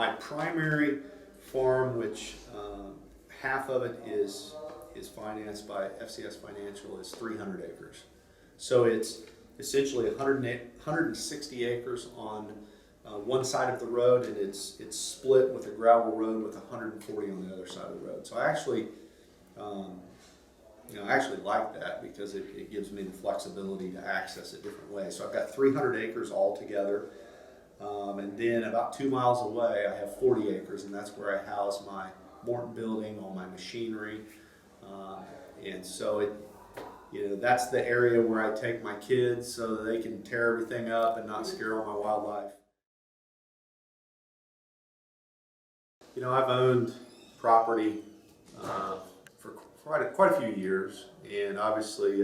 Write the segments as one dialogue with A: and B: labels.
A: My primary farm, which half of it is financed by FCS Financial, is 300 acres. So it's essentially 160 acres on one side of the road, and it's split with a gravel road with 140 on the other side of the road. So I actually like that because it gives me the flexibility to access it different ways. So I've got 300 acres altogether, and then about 2 miles away I have 40 acres, and that's where I house my Morton building, all my machinery, and so that's the area where I take my kids so that they can tear everything up and not scare all my wildlife. I've owned property for quite a few years, and obviously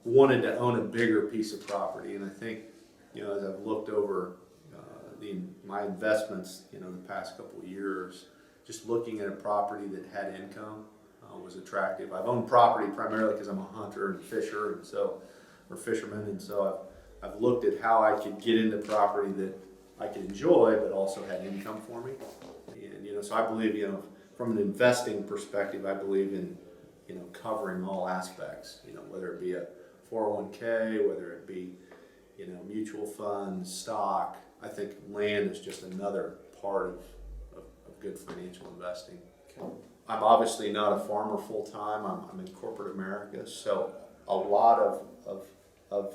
A: wanted to own a bigger piece of property. And I think, as I've looked over my investments, the past couple of years, just looking at a property that had income was attractive. I've owned property primarily because I'm a hunter and fisher, or fisherman, and so I've looked at how I could get into property that I could enjoy, but also had income for me. And so I believe, from an investing perspective, I believe in, covering all aspects. Whether it be a 401k, whether it be, mutual funds, stock. I think land is just another part of good financial investing. Okay. I'm obviously not a farmer full time. I'm in corporate America, so a lot of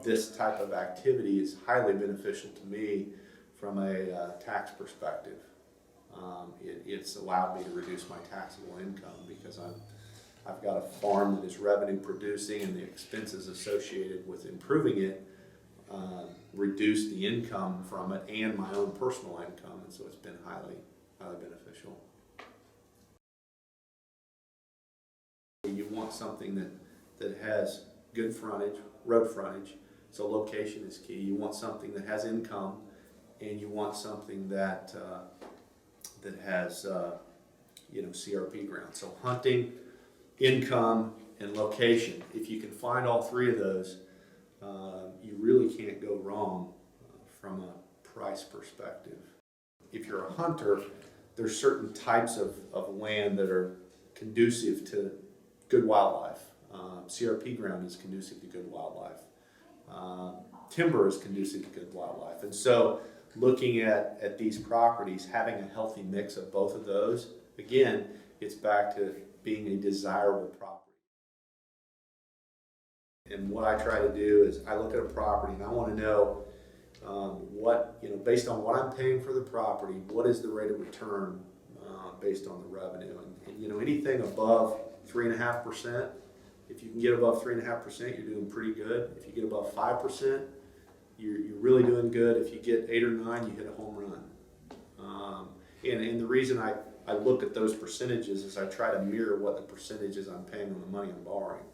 A: this type of activity is highly beneficial to me from a tax perspective. It's allowed me to reduce my taxable income because I've got a farm that is revenue producing, and the expenses associated with improving it reduce the income from it and my own personal income, and so it's been highly beneficial. You want something that has good frontage, road frontage, so location is key. You want something that has income, and you want something that has CRP ground. So hunting, income, and location. If you can find all three of those, you really can't go wrong from a price perspective. If you're a hunter, there's certain types of land that are conducive to good wildlife. CRP ground is conducive to good wildlife. Timber is conducive to good wildlife. And so looking at these properties, having a healthy mix of both of those, again, it's back to being a desirable property. And what I try to do is I look at a property and I want to know based on what I'm paying for the property, what is the rate of return based on the revenue. And anything above 3.5%, if you can get above 3.5%, you're doing pretty good. If you get above 5%, you're really doing good. If you get 8 or 9, you hit a home run. And the reason I look at those percentages is I try to mirror what the percentages I'm paying on the money I'm borrowing.